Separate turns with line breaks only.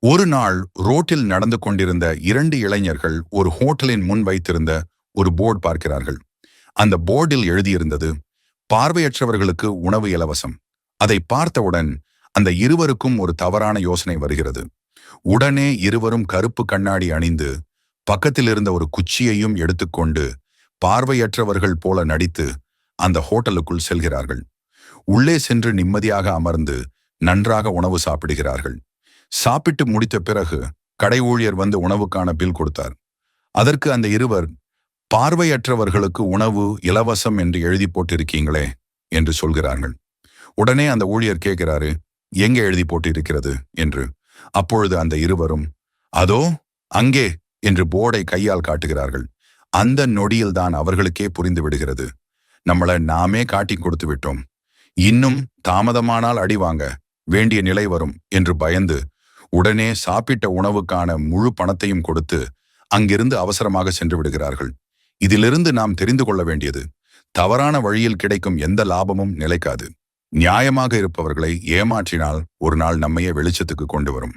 ஒரு நாள் ரோட்டில் நடந்து கொண்டிருந்த இரண்டு இளைஞர்கள் ஒரு ஹோட்டலின் முன் வைத்திருந்த ஒரு போர்டு பார்க்கிறார்கள். அந்த போர்டில் எழுதியிருந்தது, பார்வையற்றவர்களுக்கு உணவு இலவசம். அதை பார்த்தவுடன் அந்த இருவருக்கும் ஒரு தவறான யோசனை வருகிறது. உடனே இருவரும் கருப்பு கண்ணாடி அணிந்து பக்கத்தில் இருந்த ஒரு குச்சியையும் எடுத்துக்கொண்டு பார்வையற்றவர்கள் போல நடித்து அந்த ஹோட்டலுக்குள் செல்கிறார்கள். உள்ளே சென்று நிம்மதியாக அமர்ந்து நன்றாக உணவு சாப்பிடுகிறார்கள். சாப்பிட்டு முடித்த பிறகு கடை ஊழியர் வந்து உணவுக்கான பில் கொடுத்தார். அதற்கு அந்த இருவர், பார்வையற்றவர்களுக்கு உணவு இலவசம் என்று எழுதி போட்டிருக்கீங்களே என்று சொல்கிறார்கள். உடனே அந்த ஊழியர் கேட்கிறாரு, எங்கே எழுதி போட்டு இருக்கிறது என்று. அப்பொழுது அந்த இருவரும், அதோ அங்கே என்று போர்டை கையால் காட்டுகிறார்கள். அந்த நொடியில்தான் அவர்களுக்கே புரிந்து விடுகிறது, நம்மளை நாமே காட்டி கொடுத்து விட்டோம், இன்னும் தாமதமானால் அடி வாங்க வேண்டிய நிலை வரும் என்று பயந்து உடனே சாப்பிட்ட உணவுக்கான முழு பணத்தையும் கொடுத்து அங்கிருந்து அவசரமாக சென்று விடுகிறார்கள். இதிலிருந்து நாம் தெரிந்து கொள்ள வேண்டியது, தவறான வழியில் கிடைக்கும் எந்த லாபமும் நிலைக்காது. நியாயமாக இருப்பவர்களை ஏமாற்றினால் ஒரு நாள் நம்மையே வெளிச்சத்துக்கு கொண்டு வரும்.